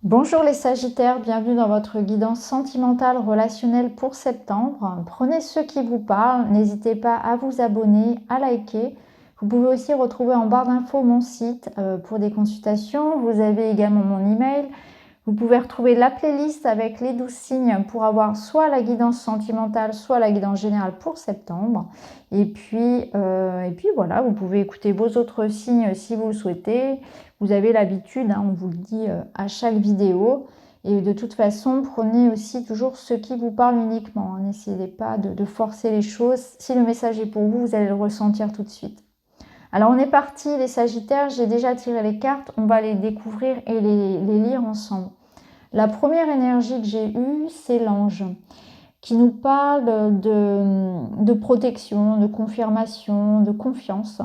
Bonjour les Sagittaires, bienvenue dans votre guidance sentimentale relationnelle pour septembre. Prenez ce qui vous parle, n'hésitez pas à vous abonner, à liker. Vous pouvez aussi retrouver en barre d'infos mon site pour des consultations. Vous avez également mon email. Vous pouvez retrouver la playlist avec les 12 signes pour avoir soit la guidance sentimentale, soit la guidance générale pour septembre. Et puis voilà, vous pouvez écouter vos autres signes si vous le souhaitez. Vous avez l'habitude, on vous le dit à chaque vidéo. Et de toute façon, prenez aussi toujours ce qui vous parle uniquement. N'essayez pas de forcer les choses. Si le message est pour vous, vous allez le ressentir tout de suite. Alors on est parti les Sagittaires, j'ai déjà tiré les cartes, on va les découvrir et les lire ensemble. La première énergie que j'ai eue, c'est l'ange, qui nous parle de protection, de confirmation, de confiance.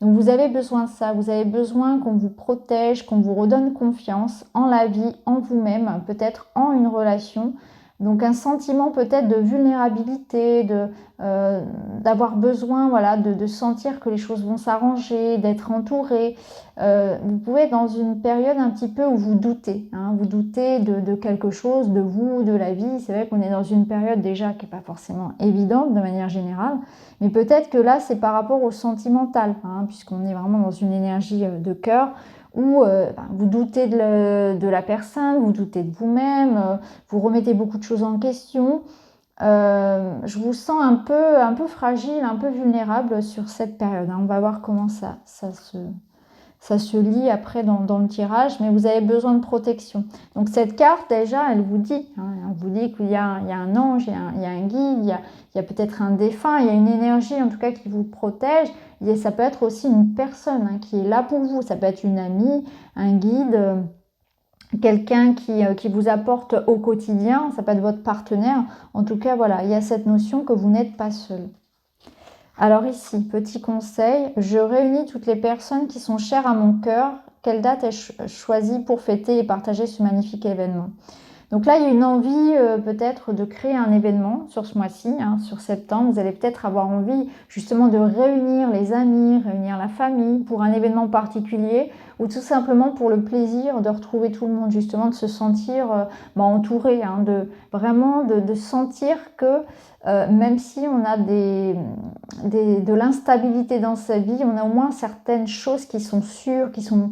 Donc vous avez besoin de ça, vous avez besoin qu'on vous protège, qu'on vous redonne confiance en la vie, en vous-même, peut-être en une relation. Donc un sentiment peut-être de vulnérabilité, d'avoir besoin de sentir que les choses vont s'arranger, d'être entouré. Vous pouvez être dans une période un petit peu où vous doutez. Vous doutez de quelque chose, de vous, de la vie. C'est vrai qu'on est dans une période déjà qui n'est pas forcément évidente de manière générale. Mais peut-être que là, c'est par rapport au sentimental, puisqu'on est vraiment dans une énergie de cœur où vous doutez de la personne, vous doutez de vous-même, vous remettez beaucoup de choses en question. Je vous sens un peu fragile, un peu vulnérable sur cette période. On va voir comment ça se lit après dans le tirage, mais vous avez besoin de protection. Donc cette carte, déjà, elle vous dit qu'il y a un ange, il y a un guide, il y a peut-être un défunt, il y a une énergie en tout cas qui vous protège. Et ça peut être aussi une personne qui est là pour vous. Ça peut être une amie, un guide, quelqu'un qui vous apporte au quotidien. Ça peut être votre partenaire. En tout cas, voilà, il y a cette notion que vous n'êtes pas seul. Alors ici, petit conseil, je réunis toutes les personnes qui sont chères à mon cœur. Quelle date ai-je choisie pour fêter et partager ce magnifique événement? Donc là, il y a une envie peut-être de créer un événement sur ce mois-ci, sur septembre. Vous allez peut-être avoir envie justement de réunir les amis, réunir la famille pour un événement particulier ou tout simplement pour le plaisir de retrouver tout le monde, justement de se sentir entouré, de sentir que même si on a de l'instabilité dans sa vie, on a au moins certaines choses qui sont sûres, qui sont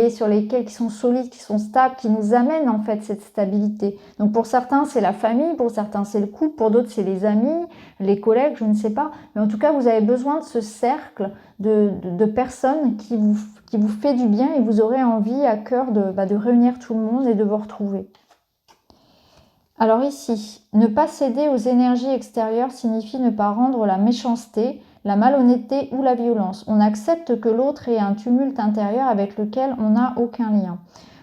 sur lesquels qui sont solides, qui sont stables, qui nous amènent en fait cette stabilité. Donc pour certains c'est la famille, pour certains c'est le couple, pour d'autres c'est les amis, les collègues, je ne sais pas. Mais en tout cas vous avez besoin de ce cercle de personnes qui vous fait du bien et vous aurez envie à cœur de réunir tout le monde et de vous retrouver. Alors ici, ne pas céder aux énergies extérieures signifie ne pas rendre la méchanceté, la malhonnêteté ou la violence. On accepte que l'autre ait un tumulte intérieur avec lequel on n'a aucun lien.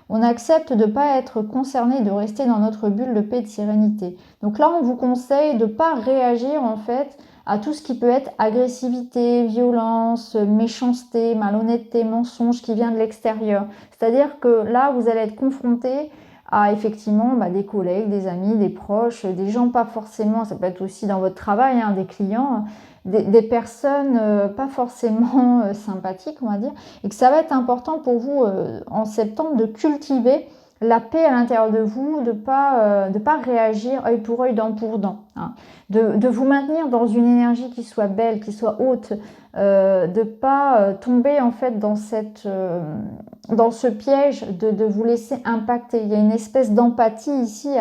On accepte de ne pas être concerné, de rester dans notre bulle de paix et de sérénité. Donc là, on vous conseille de ne pas réagir en fait à tout ce qui peut être agressivité, violence, méchanceté, malhonnêteté, mensonge qui vient de l'extérieur. C'est-à-dire que là, vous allez être confronté à effectivement des collègues, des amis, des proches, des gens pas forcément, ça peut être aussi dans votre travail, des clients, des personnes pas forcément sympathiques, on va dire, et que ça va être important pour vous en septembre de cultiver la paix à l'intérieur de vous, de pas réagir œil pour œil, dent pour dent, de vous maintenir dans une énergie qui soit belle, qui soit haute, de pas tomber en fait dans ce piège de vous laisser impacter. Il y a une espèce d'empathie ici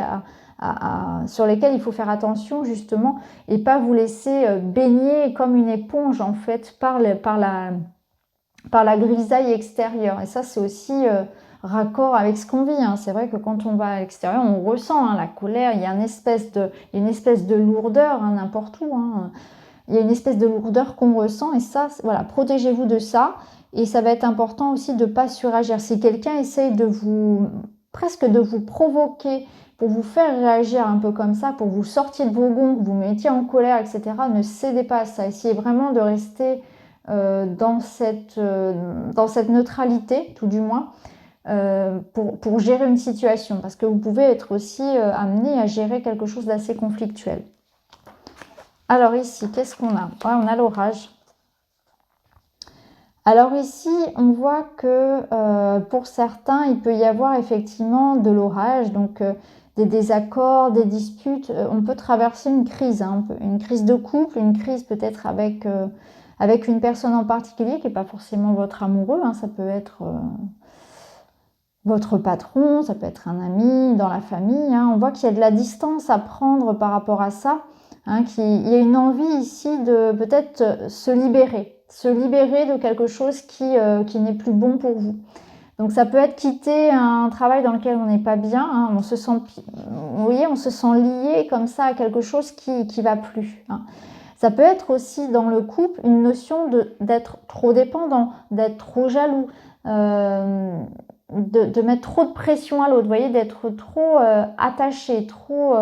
sur lesquelles il faut faire attention justement et pas vous laisser baigner comme une éponge en fait par la grisaille extérieure. Et ça c'est aussi raccord avec ce qu'on vit. C'est vrai que quand on va à l'extérieur, on ressent la colère, il y a une espèce de lourdeur n'importe où. Il y a une espèce de lourdeur qu'on ressent et ça, voilà, protégez-vous de ça. Et ça va être important aussi de ne pas suragir. Si quelqu'un essaye presque de vous provoquer pour vous faire réagir un peu comme ça, pour vous sortir de vos gonds, vous mettiez en colère, etc., ne cédez pas à ça. Essayez vraiment de rester dans cette neutralité, tout du moins, pour gérer une situation. Parce que vous pouvez être aussi amené à gérer quelque chose d'assez conflictuel. Alors ici, qu'est-ce qu'on a? On a l'orage. Alors ici, on voit que pour certains, il peut y avoir effectivement de l'orage, donc des désaccords, des disputes. On peut traverser une crise, hein, une crise de couple, une crise peut-être avec une personne en particulier qui n'est pas forcément votre amoureux, hein, ça peut être votre patron, ça peut être un ami, dans la famille. Hein. On voit qu'il y a de la distance à prendre par rapport à ça, hein, il y a une envie ici de peut-être se libérer de quelque chose qui n'est plus bon pour vous. Donc ça peut être quitter un travail dans lequel on n'est pas bien, hein, on se sent, vous voyez, on se sent lié comme ça à quelque chose qui va plus. Hein. Ça peut être aussi dans le couple une notion d'être trop dépendant, d'être trop jaloux, de mettre trop de pression à l'autre, vous voyez, d'être trop attaché, trop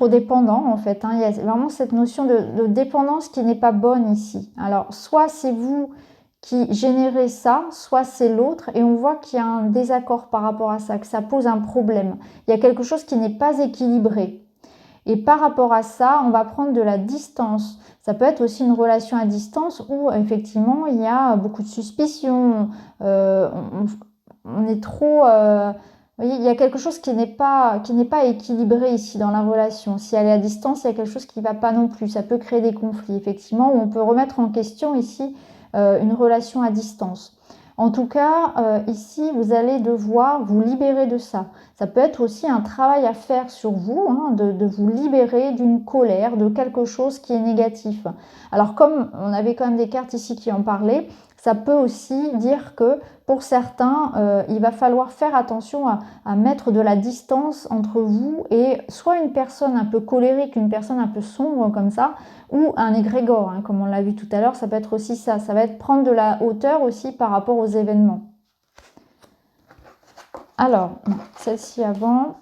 dépendant en fait. Hein. Il y a vraiment cette notion de dépendance qui n'est pas bonne ici. Alors, soit c'est vous qui générez ça, soit c'est l'autre, et on voit qu'il y a un désaccord par rapport à ça, que ça pose un problème. Il y a quelque chose qui n'est pas équilibré. Et par rapport à ça, on va prendre de la distance. Ça peut être aussi une relation à distance où effectivement il y a beaucoup de suspicion, on est trop... vous voyez, il y a quelque chose qui n'est pas équilibré ici dans la relation. Si elle est à distance, il y a quelque chose qui ne va pas non plus. Ça peut créer des conflits, effectivement, où on peut remettre en question ici une relation à distance. En tout cas, ici, vous allez devoir vous libérer de ça. Ça peut être aussi un travail à faire sur vous, hein, de vous libérer d'une colère, de quelque chose qui est négatif. Alors, comme on avait quand même des cartes ici qui en parlaient, ça peut aussi dire que pour certains, il va falloir faire attention à mettre de la distance entre vous et soit une personne un peu colérique, une personne un peu sombre comme ça, ou un égrégore, hein, comme on l'a vu tout à l'heure, ça peut être aussi ça. Ça va être prendre de la hauteur aussi par rapport aux événements. Alors, celle-ci avant.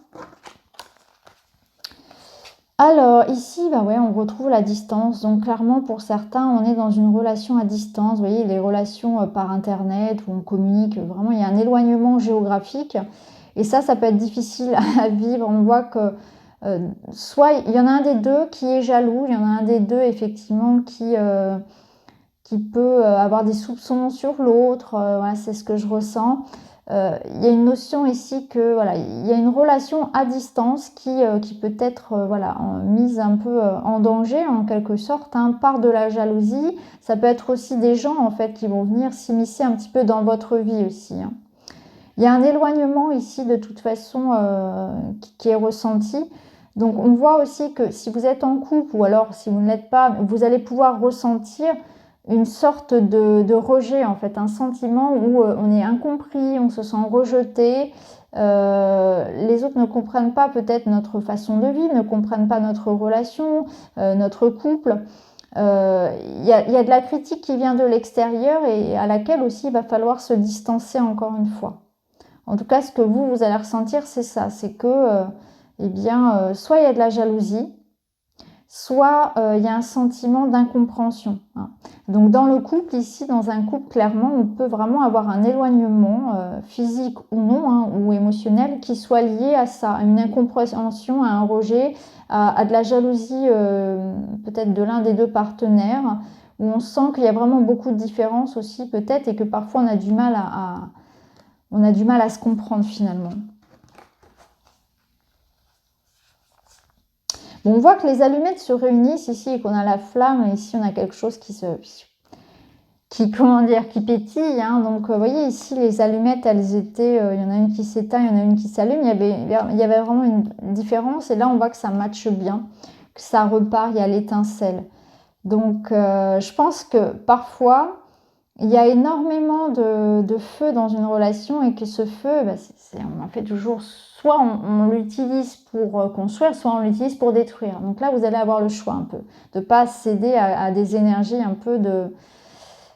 Alors, ici, bah ouais, on retrouve la distance. Donc, clairement, pour certains, on est dans une relation à distance. Vous voyez, les relations par Internet où on communique, vraiment, il y a un éloignement géographique. Et ça peut être difficile à vivre. On voit que soit il y en a un des deux qui est jaloux, il y en a un des deux, effectivement, qui peut avoir des soupçons sur l'autre. Voilà, c'est ce que je ressens. Il y a une notion ici que voilà, il y a une relation à distance qui peut être voilà, mise un peu en danger en quelque sorte, hein, par de la jalousie. Ça peut être aussi des gens en fait qui vont venir s'immiscer un petit peu dans votre vie aussi. Hein. Il y a un éloignement ici de toute façon qui est ressenti. Donc on voit aussi que si vous êtes en couple ou alors si vous ne l'êtes pas, vous allez pouvoir ressentir une sorte de rejet en fait, un sentiment où on est incompris, on se sent rejeté, les autres ne comprennent pas peut-être notre façon de vivre, ne comprennent pas notre relation, notre couple. Il y a de la critique qui vient de l'extérieur et à laquelle aussi il va falloir se distancer encore une fois. En tout cas, ce que vous allez ressentir, c'est ça, c'est que soit il y a de la jalousie, soit il y a un sentiment d'incompréhension. Hein. Donc dans le couple, ici, dans un couple, clairement, on peut vraiment avoir un éloignement physique ou non, hein, ou émotionnel, qui soit lié à ça, à une incompréhension, à un rejet, à de la jalousie peut-être de l'un des deux partenaires, où on sent qu'il y a vraiment beaucoup de différences aussi peut-être, et que parfois on a du mal à se comprendre finalement. Bon, on voit que les allumettes se réunissent ici et qu'on a la flamme, et ici on a quelque chose qui pétille. Hein. Donc vous voyez ici les allumettes, elles étaient, il y en a une qui s'éteint, il y en a une qui s'allume. Il y avait vraiment une différence et là on voit que ça matche bien, que ça repart, il y a l'étincelle. Donc je pense que parfois il y a énormément de feu dans une relation et que ce feu, on en fait toujours, soit on l'utilise pour construire, soit on l'utilise pour détruire. Donc là, vous allez avoir le choix un peu, de ne pas céder à des énergies un peu de,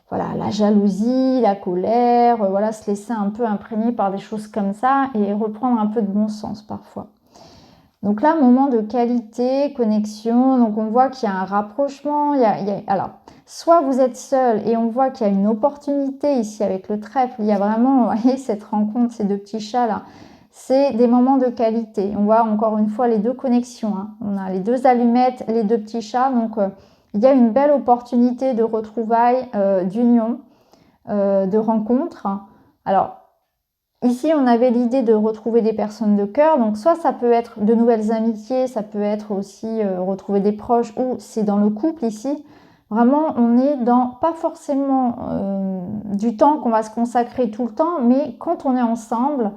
voilà, la jalousie, la colère, voilà, se laisser un peu imprégner par des choses comme ça et reprendre un peu de bon sens parfois. Donc là, moment de qualité, connexion, donc on voit qu'il y a un rapprochement, alors, soit vous êtes seul et on voit qu'il y a une opportunité ici avec le trèfle, il y a vraiment, vous voyez, cette rencontre, ces deux petits chats là, c'est des moments de qualité. On voit encore une fois les deux connexions, hein. On a les deux allumettes, les deux petits chats, donc il y a une belle opportunité de retrouvailles, d'union, de rencontres. Alors, ici, on avait l'idée de retrouver des personnes de cœur, donc soit ça peut être de nouvelles amitiés, ça peut être aussi retrouver des proches, ou c'est dans le couple ici. Vraiment, on est dans, pas forcément du temps qu'on va se consacrer tout le temps, mais quand on est ensemble,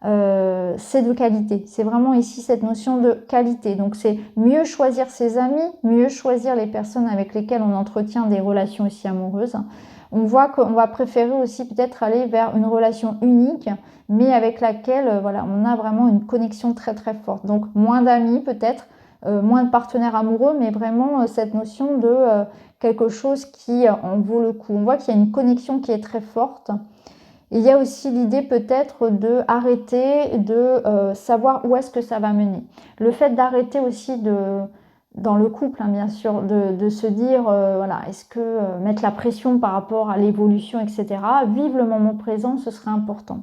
c'est de qualité. C'est vraiment ici cette notion de qualité. Donc c'est mieux choisir ses amis, mieux choisir les personnes avec lesquelles on entretient des relations aussi amoureuses. On voit qu'on va préférer aussi peut-être aller vers une relation unique, mais avec laquelle voilà, on a vraiment une connexion très très forte. Donc moins d'amis peut-être, moins de partenaires amoureux, mais vraiment cette notion de quelque chose qui en vaut le coup. On voit qu'il y a une connexion qui est très forte. Il y a aussi l'idée peut-être de arrêter de savoir où est-ce que ça va mener. Le fait d'arrêter aussi dans le couple, hein, bien sûr, de se dire, voilà, est-ce que mettre la pression par rapport à l'évolution, etc. Vivre le moment présent, ce serait important.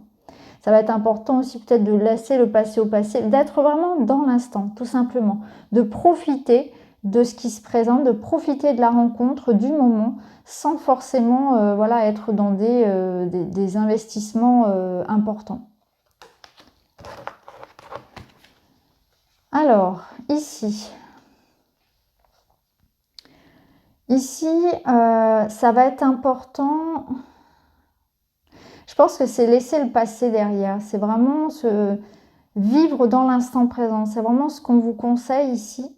Ça va être important aussi peut-être de laisser le passé au passé, d'être vraiment dans l'instant, tout simplement, de profiter de ce qui se présente, de profiter de la rencontre, du moment, sans forcément voilà, être dans des investissements importants. Alors, ici, ça va être important. Je pense que c'est laisser le passé derrière. C'est vraiment vivre dans l'instant présent. C'est vraiment ce qu'on vous conseille ici.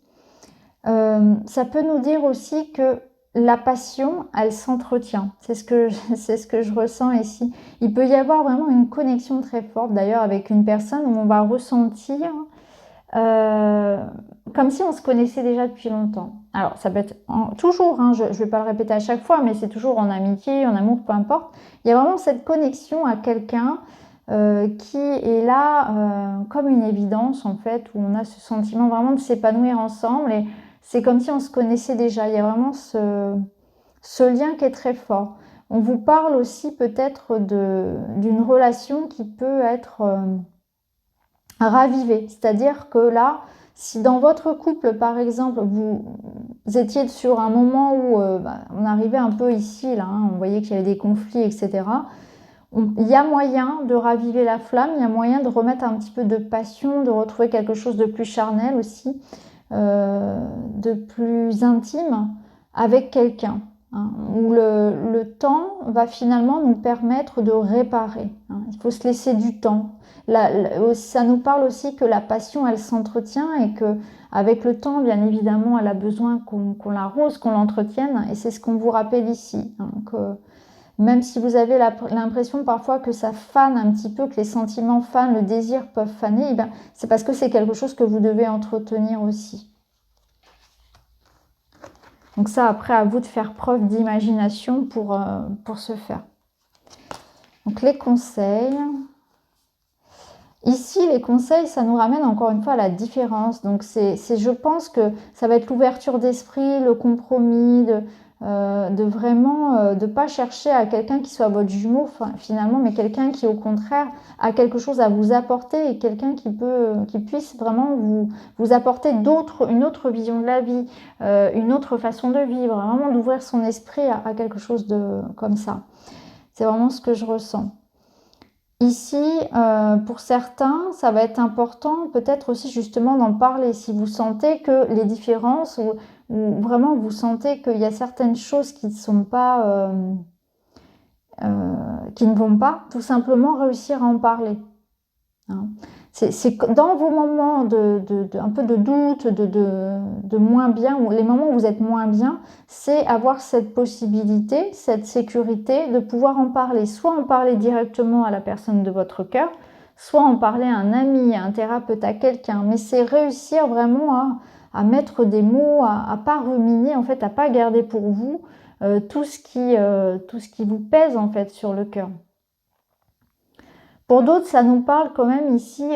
Ça peut nous dire aussi que la passion, elle s'entretient. C'est ce que je ressens ici. Il peut y avoir vraiment une connexion très forte, d'ailleurs, avec une personne où on va ressentir comme si on se connaissait déjà depuis longtemps. Alors, ça peut être toujours, hein, je ne vais pas le répéter à chaque fois, mais c'est toujours en amitié, en amour, peu importe. Il y a vraiment cette connexion à quelqu'un qui est là comme une évidence, en fait, où on a ce sentiment vraiment de s'épanouir ensemble. Et c'est comme si on se connaissait déjà. Il y a vraiment ce lien qui est très fort. On vous parle aussi peut-être d'une relation qui peut être ravivée. C'est-à-dire que là, si dans votre couple, par exemple, vous étiez sur un moment où on arrivait un peu ici, là, hein, on voyait qu'il y avait des conflits, etc., il y a moyen de raviver la flamme, il y a moyen de remettre un petit peu de passion, de retrouver quelque chose de plus charnel aussi, de plus intime avec quelqu'un, hein, où le temps va finalement nous permettre de réparer. Hein. Il faut se laisser du temps. Ça nous parle aussi que la passion, elle s'entretient et que avec le temps, bien évidemment, elle a besoin qu'on l'arrose, qu'on l'entretienne. Et c'est ce qu'on vous rappelle ici. Hein, même si vous avez l'impression parfois que ça fane un petit peu, que les sentiments fanent, le désir peuvent faner, eh c'est parce que c'est quelque chose que vous devez entretenir aussi. Donc ça, après, à vous de faire preuve d'imagination pour ce faire. Donc les conseils. Ici, les conseils, ça nous ramène encore une fois à la différence. Donc je pense que ça va être l'ouverture d'esprit, le compromis, de vraiment de pas chercher à quelqu'un qui soit votre jumeau finalement, mais quelqu'un qui au contraire a quelque chose à vous apporter et quelqu'un qui puisse vraiment vous apporter une autre vision de la vie, une autre façon de vivre, vraiment d'ouvrir son esprit à quelque chose comme ça. C'est vraiment ce que je ressens. Ici, pour certains, ça va être important peut-être aussi justement d'en parler. Si vous sentez que les différences ou vraiment vous sentez qu'il y a certaines choses qui ne sont pas, qui ne vont pas, tout simplement réussir à en parler. Hein. C'est dans vos moments un peu de doute, de moins bien, ou les moments où vous êtes moins bien, c'est avoir cette possibilité, cette sécurité de pouvoir en parler. Soit en parler directement à la personne de votre cœur, soit en parler à un ami, à un thérapeute, à quelqu'un. Mais c'est réussir vraiment à mettre des mots, à pas ruminer, en fait, à pas garder pour vous tout ce qui vous pèse en fait sur le cœur. Pour d'autres, ça nous parle quand même ici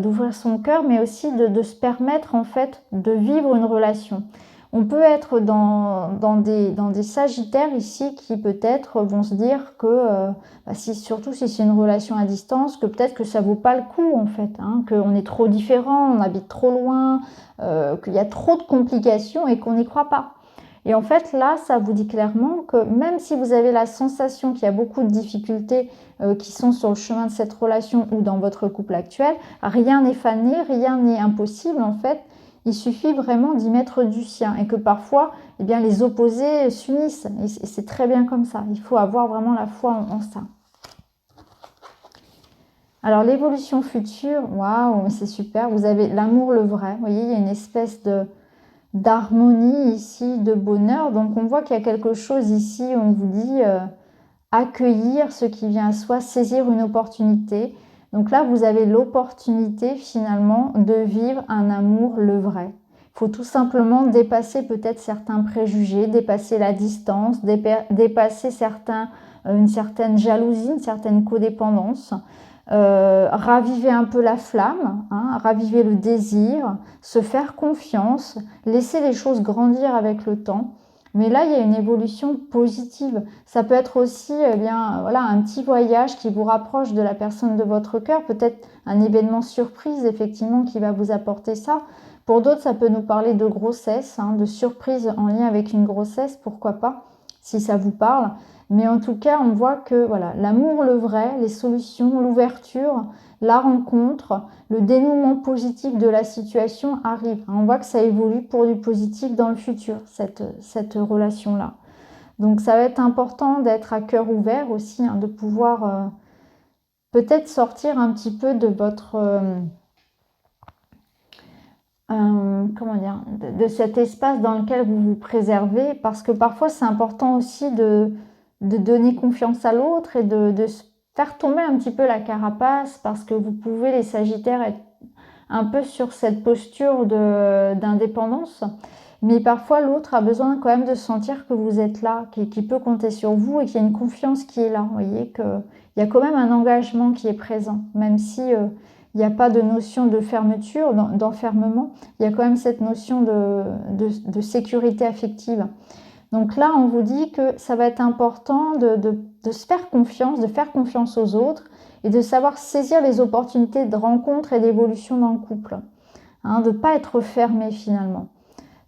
d'ouvrir son cœur, mais aussi de se permettre en fait de vivre une relation. On peut être dans des sagittaires ici qui peut-être vont se dire que, surtout si c'est une relation à distance, que peut-être que ça vaut pas le coup en fait, hein, qu'on est trop différents, on habite trop loin, qu'il y a trop de complications et qu'on n'y croit pas. Et en fait, là, ça vous dit clairement que même si vous avez la sensation qu'il y a beaucoup de difficultés qui sont sur le chemin de cette relation ou dans votre couple actuel, rien n'est fané, rien n'est impossible en fait. Il suffit vraiment d'y mettre du sien et que parfois, eh bien, les opposés s'unissent. Et c'est très bien comme ça. Il faut avoir vraiment la foi en ça. Alors, l'évolution future, waouh, c'est super. Vous avez l'amour, le vrai. Vous voyez, il y a une espèce d'harmonie ici, de bonheur. Donc, on voit qu'il y a quelque chose ici, on vous dit accueillir ce qui vient à soi, saisir une opportunité. Donc là, vous avez l'opportunité finalement de vivre un amour, le vrai. Il faut tout simplement dépasser peut-être certains préjugés, dépasser la distance, dépasser une certaine jalousie, une certaine codépendance. Raviver un peu la flamme, raviver le désir, se faire confiance, laisser les choses grandir avec le temps. Mais là, il y a une évolution positive. Ça peut être aussi voilà, un petit voyage qui vous rapproche de la personne de votre cœur, peut-être un événement surprise, effectivement, qui va vous apporter ça. Pour d'autres, ça peut nous parler de grossesse, de surprise en lien avec une grossesse, pourquoi pas, si ça vous parle. Mais en tout cas, on voit que voilà, l'amour, le vrai, les solutions, l'ouverture, la rencontre, le dénouement positif de la situation arrive. On voit que ça évolue pour du positif dans le futur, cette relation-là. Donc ça va être important d'être à cœur ouvert aussi, de pouvoir peut-être sortir un petit peu de votre... comment dire, de cet espace dans lequel vous vous préservez, parce que parfois c'est important aussi de donner confiance à l'autre et de se faire tomber un petit peu la carapace, parce que vous pouvez, les Sagittaires, être un peu sur cette posture d'indépendance, mais parfois l'autre a besoin quand même de sentir que vous êtes là, qu'il peut compter sur vous et qu'il y a une confiance qui est là. Vous voyez qu'il y a quand même un engagement qui est présent, même si il n'y a pas de notion de fermeture, d'enfermement, il y a quand même cette notion de sécurité affective. Donc là, on vous dit que ça va être important de se faire confiance, de faire confiance aux autres et de savoir saisir les opportunités de rencontre et d'évolution dans le couple. De ne pas être fermé finalement.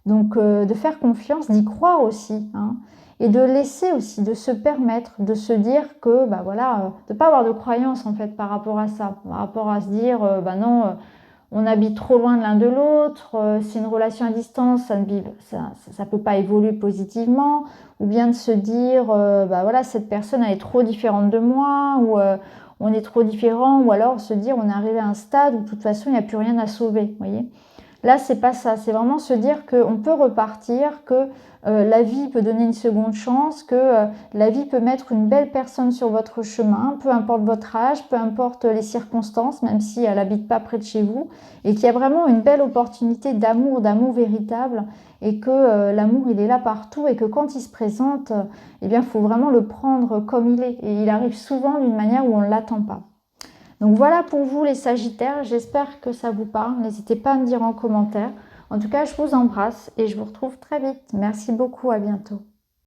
Donc de faire confiance, d'y croire aussi. Et de laisser aussi, de se permettre, de se dire que, de ne pas avoir de croyance en fait par rapport à ça. Par rapport à se dire, non... on habite trop loin de l'un de l'autre, c'est une relation à distance, ça ne peut pas évoluer positivement, ou bien de se dire, cette personne elle est trop différente de moi, ou on est trop différent, ou alors se dire on est arrivé à un stade où de toute façon il n'y a plus rien à sauver, vous voyez. Là, c'est pas ça, c'est vraiment se dire qu'on peut repartir, que la vie peut donner une seconde chance, que la vie peut mettre une belle personne sur votre chemin, peu importe votre âge, peu importe les circonstances, même si elle n'habite pas près de chez vous, et qu'il y a vraiment une belle opportunité d'amour véritable, et que l'amour, il est là partout, et que quand il se présente, eh bien, il faut vraiment le prendre comme il est, et il arrive souvent d'une manière où on ne l'attend pas. Donc voilà pour vous les Sagittaires, j'espère que ça vous parle. N'hésitez pas à me dire en commentaire. En tout cas, je vous embrasse et je vous retrouve très vite. Merci beaucoup, à bientôt.